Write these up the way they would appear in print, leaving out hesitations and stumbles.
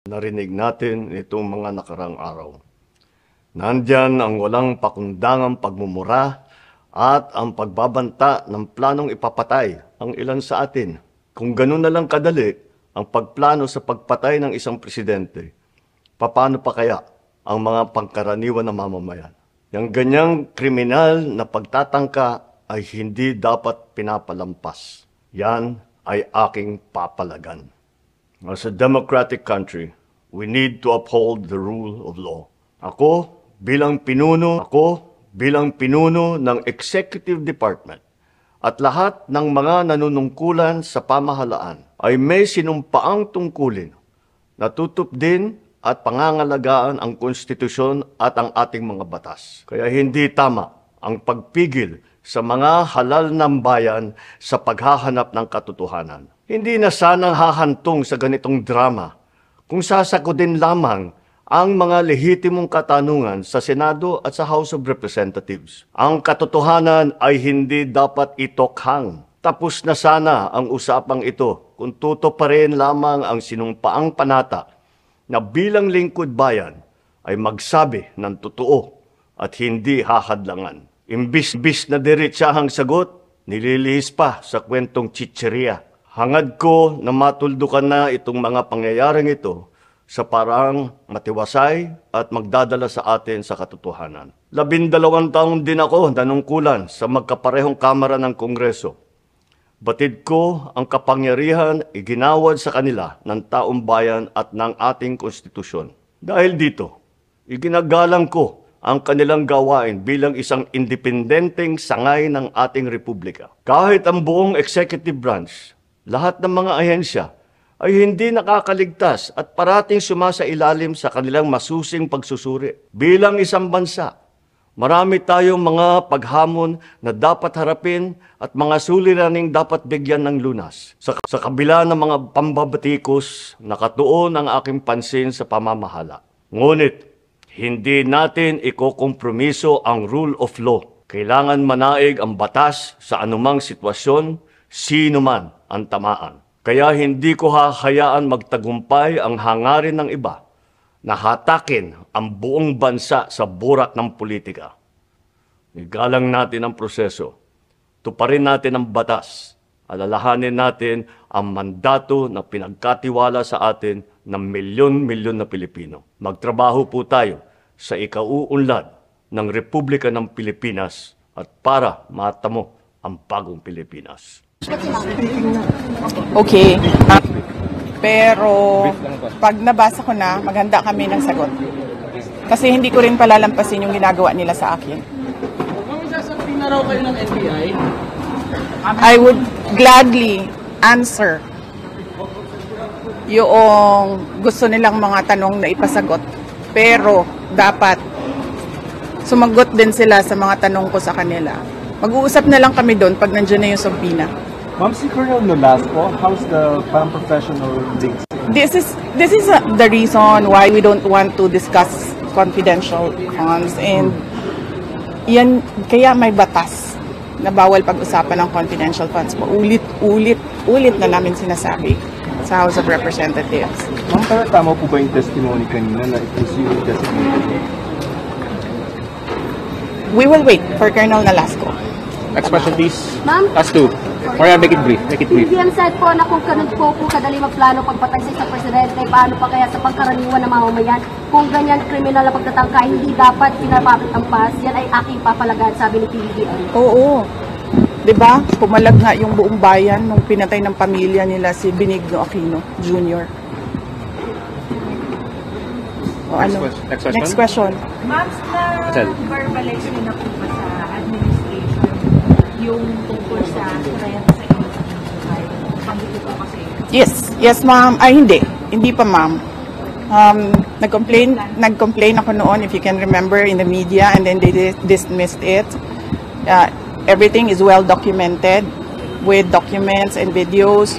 Narinig natin itong mga nakarang araw. Nandyan ang walang pakundangang pagmumura at ang pagbabanta ng planong ipapatay ang ilan sa atin. Kung ganun na lang kadali ang pagplano sa pagpatay ng isang presidente, paano pa kaya ang mga pangkaraniwan na mamamayan? Yung ganyang kriminal na pagtatangka ay hindi dapat pinapalampas. Yan ay aking papalagan. As a democratic country, we need to uphold the rule of law. Ako bilang pinuno ng Executive Department at lahat ng mga nanunungkulan sa pamahalaan ay may sinumpaang tungkulin na tutupdin at pangangalagaan ang konstitusyon at ang ating mga batas. Kaya hindi tama ang pagpigil sa mga halal ng bayan sa paghahanap ng katotohanan. Hindi na sanang hahantong sa ganitong drama kung sasagutin lamang ang mga lehitimong katanungan sa Senado at sa House of Representatives. Ang katotohanan ay hindi dapat itokhang. Tapos na sana ang usapang ito kung tutuparin lamang ang sinumpaang panata na bilang lingkod bayan ay magsabi ng totoo at hindi hahadlangan. Imbis na diretsahang sagot, nililihis pa sa kwentong chicheria. Hangad ko na matuldukan na itong mga pangyayaring ito sa parang matiwasay at magdadala sa atin sa katotohanan. 12 taon din ako nanungkulan sa magkaparehong kamara ng Kongreso. Batid ko ang kapangyarihan iginawad sa kanila ng taong bayan at ng ating konstitusyon. Dahil dito, iginagalang ko ang kanilang gawain bilang isang independenteng sangay ng ating republika. Kahit ang buong executive branch, lahat ng mga ahensya, ay hindi nakakaligtas at parating sumasailalim sa kanilang masusing pagsusuri. Bilang isang bansa, marami tayong mga paghamon na dapat harapin at mga suliraning dapat bigyan ng lunas. Sa kabila ng mga pambabatikos, nakatuon ang aking pansin sa pamamahala. Ngunit, hindi natin ikokompromiso ang rule of law. Kailangan manaig ang batas sa anumang sitwasyon, sino man ang tamaan. Kaya hindi ko hahayaan magtagumpay ang hangarin ng iba na hatakin ang buong bansa sa burak ng politika. Igalang natin ang proseso, tuparin natin ang batas, alalahanin natin ang mandato na pinagkatiwala sa atin ng milyon-milyon na Pilipino. Magtrabaho po tayo sa ikauunlad ng Republika ng Pilipinas at para matamo ang bagong Pilipinas. Okay. Pero pag nabasa ko na, maghanda kami ng sagot. Kasi hindi ko rin palalampasin yung ginagawa nila sa akin. Kung sasabihin na raw kayo ng NBI, I would gladly answer yung gusto nilang mga tanong na ipasagot. Pero dapat sumagot din sila sa mga tanong ko sa kanila. Mag-uusap na lang kami doon pag nandiyan na yung subpoena. Ma'am, si Colonel Nolasco, how's the professional links? This is the reason why we don't want to discuss confidential funds, and yan kaya may batas na bawal pag-usapan ng confidential funds. Ulit na namin sinasabi sa House of Representatives. Ma'am, pero tama po ba yung testimony kanina na it was you designated? We will wait for Colonel Nolasco. Next question, please. Ma'am? Last two. Marian, make it brief. Make it brief. PBM said po na kung ganun po kadali magplano pagpatay sa isang presidente, paano pa kaya sa pangkaraniwan na mamamayan? Kung ganyan kriminal na pagtatangka, hindi dapat pinapapatampas. Yan ay aking papalagan, sabi ni PBM. Oo. Diba? Pumalag nga yung buong bayan nung pinatay ng pamilya nila si Benigno Aquino Jr. O, ano? Next question. Ma'am, na-verbalize niyo na po ba sa administration yung tungkol sa rent sa inyong buhay? Pangito po kasi. Yes ma'am. Ay, hindi pa ma'am. Nag-complain ako noon, if you can remember, in the media, and then they dismissed it. Everything is well documented with documents and videos,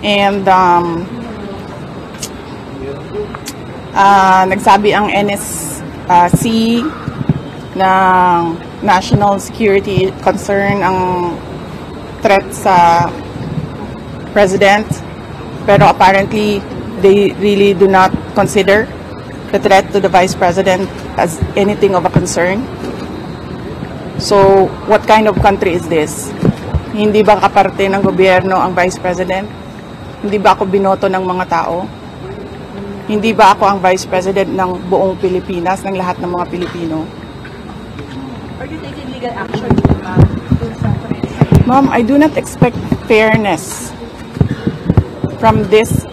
and nagsabi ang NSC ng national security concern ang threat sa president, pero apparently they really do not consider the threat to the Vice President as anything of a concern. So, what kind of country is this? Hindi ba kaparte ng gobyerno ang Vice President? Hindi ba ako binoto ng mga tao? Hindi ba ako ang Vice President ng buong Pilipinas, ng lahat ng mga Pilipino? Are you taking legal action, ma'am? Dun sa Ma'am, I do not expect fairness from this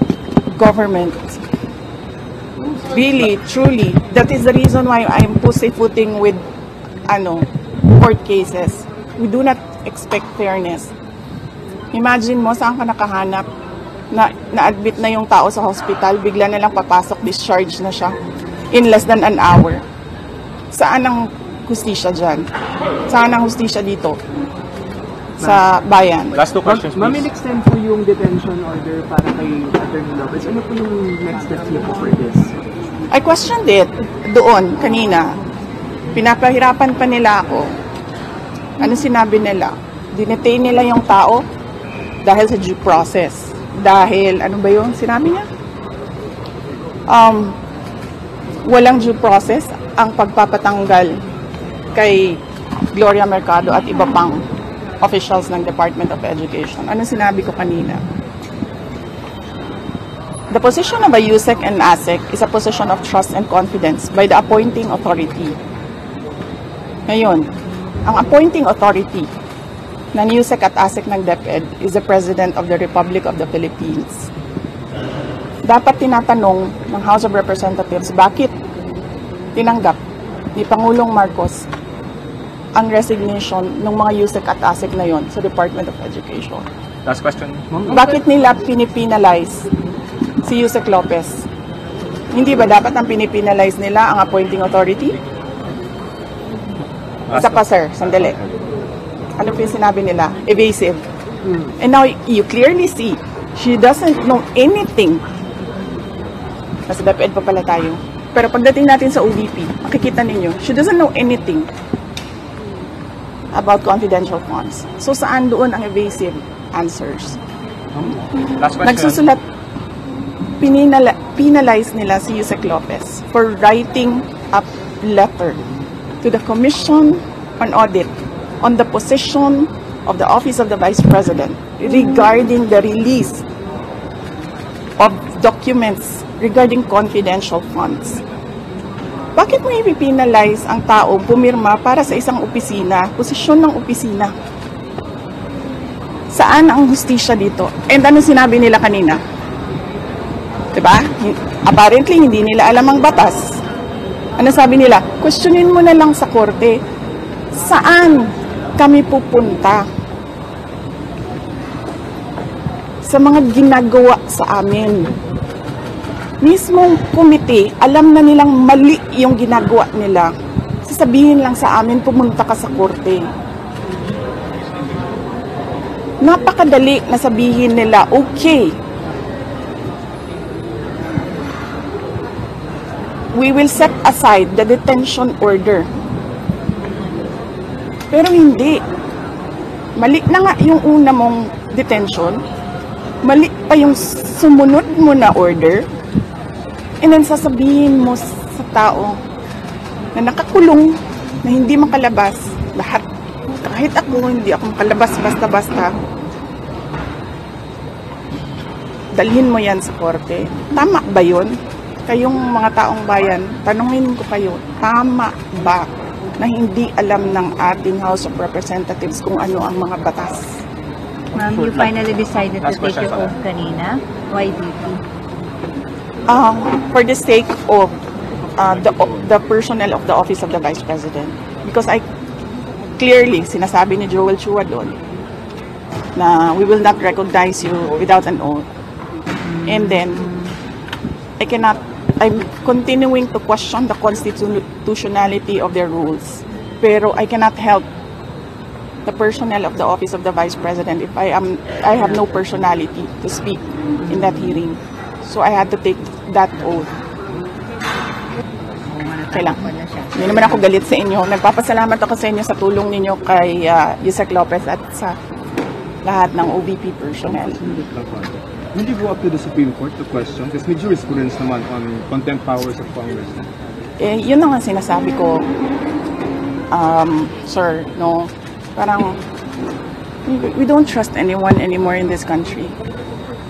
government. Really, truly. That is the reason why I'm pussyfooting with court cases. We do not expect fairness. Imagine mo, saan ka nakahanap na-admit na yung tao sa hospital, bigla na lang papasok, discharge na siya in less than an hour. Saan ang hustisya dyan? Saan ang hustisya dito? Sa bayan. Last two questions, Ma'am, please. in-extend po yung detention order para kay Attorney Lopez. Ano po yung next steps niyo po for this? I questioned it doon kanina. Pinapahirapan pa nila ako. Ano sinabi nila? Dinetain nila yung tao dahil sa due process. Dahil, ano ba yun? Sinabi niya? Walang due process ang pagpapatanggal kay Gloria Mercado at iba pang officials ng Department of Education. Ano sinabi ko kanina? The position of a USEC and ASEC is a position of trust and confidence by the appointing authority. Ngayon, ang appointing authority ng USEC at ASEC ng DepEd is the President of the Republic of the Philippines. Dapat tinatanong ng House of Representatives bakit tinanggap ni Pangulong Marcos ang resignation ng mga USEC at ASEC na yon sa Department of Education. Last question. Bakit nila pinipinalize si Yusek Lopez? Hindi ba dapat ang pinipinalize nila ang appointing authority? Isa pa, sir, sandali. Ano po yung sinabi nila? Evasive. And now, you clearly see, she doesn't know anything. Nasa DepEd pa pala tayo. Pero pagdating natin sa OVP, makikita ninyo, she doesn't know anything about confidential funds. So, saan doon ang evasive answers? Last question. Nagsusulat, penalize nila si Yusek Lopez for writing a letter to the Commission on Audit on the position of the Office of the Vice President regarding the release of documents regarding confidential funds. Bakit mo ipipinalize ang tao pumirma para sa isang opisina, posisyon ng opisina? Saan ang hustisya dito? And ano sinabi nila kanina? Diba? Apparently, hindi nila alam ang batas. Ano sabi nila? Questionin mo na lang sa korte. Saan kami pupunta? Sa mga ginagawa sa amin. Mismong komite, alam na nilang mali yung ginagawa nila. Sasabihin lang sa amin, pumunta ka sa korte. Napakadali na sabihin nila, okay, we will set aside the detention order. Pero hindi. Mali na nga yung una mong detention. Mali pa yung sumunod mo na order. And then sasabihin mo sa tao na nakakulong, na hindi makalabas, lahat, kahit ako, hindi ako makalabas basta-basta, dalhin mo yan sa korte. Tama ba yun? Kayong mga taong bayan, tanungin ko kayo, tama ba na hindi alam ng ating House of Representatives kung ano ang mga batas? Ma'am, you finally decided to Last take question, your oath kanina. Why DP? For the sake of the personnel of the Office of the Vice President. Because I clearly, sinasabi ni Joel Chua doon, na we will not recognize you without an oath. And then, I'm continuing to question the constitutionality of their rules. Pero I cannot help the personnel of the Office of the Vice President if I have no personality to speak in that hearing. So I had to take that oath. Okay lang. Hindi naman ako galit sa inyo. Nagpapasalamat ako sa inyo sa tulong ninyo kay Yusek Lopez at sa lahat ng OVP personnel. Will you go up to the Supreme Court to question? Because may jurisprudence naman on contempt powers of Congress. Yun na nga sinasabi ko, sir, no? Parang, we don't trust anyone anymore in this country.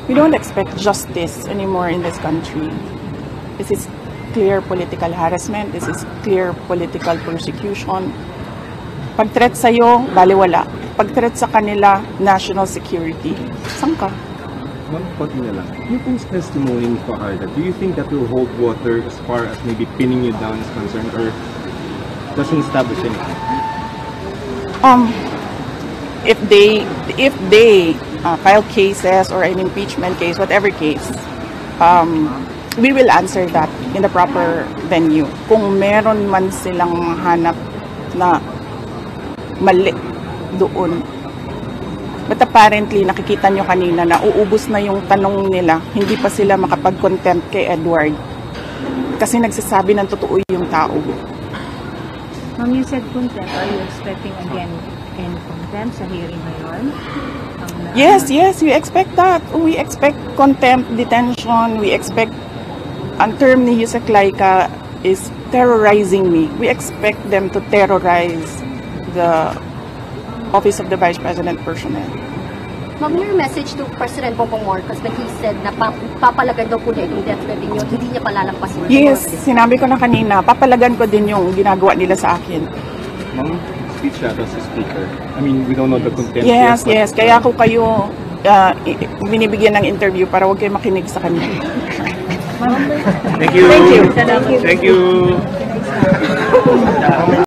We don't expect justice anymore in this country. This is clear political harassment. This is clear political persecution. Pag-threat sa'yo, baliwala. Pag-threat sa kanila, national security. Saan ka? One thought na lang. Yung pong testimony ni Fajardo, do you think that will hold water as far as maybe pinning you down is concerned, or doesn't establish anything? If they file cases or an impeachment case, whatever case, we will answer that in the proper venue. Kung meron man silang mahanap na mali doon. But apparently, nakikita nyo kanina na uubos na yung tanong nila, hindi pa sila makapag-contempt kay Edward. Kasi nagsasabi ng totoo yung tao. Ma'am, you said contempt. Are you expecting again any contempt sa hearing ngayon? Yes, we expect that. We expect contempt, detention. We expect, ang term ni Yusek Laika is terrorizing me. We expect them to terrorize the Office of the Vice President personnel. Ma'am, your message to President Bongbong Marcos when he said na papalagan daw po niya yung death threat niyo, hindi niya palalampasin. Yes, sinabi ko na kanina, papalagan ko din yung ginagawa nila sa akin. Ma'am, speech yata sa speaker. I mean, we don't know the content. Yes. Kaya ako kayo binibigyan ng interview para huwag kayo makinig sa kanila. Thank you. Thank you. Thank you.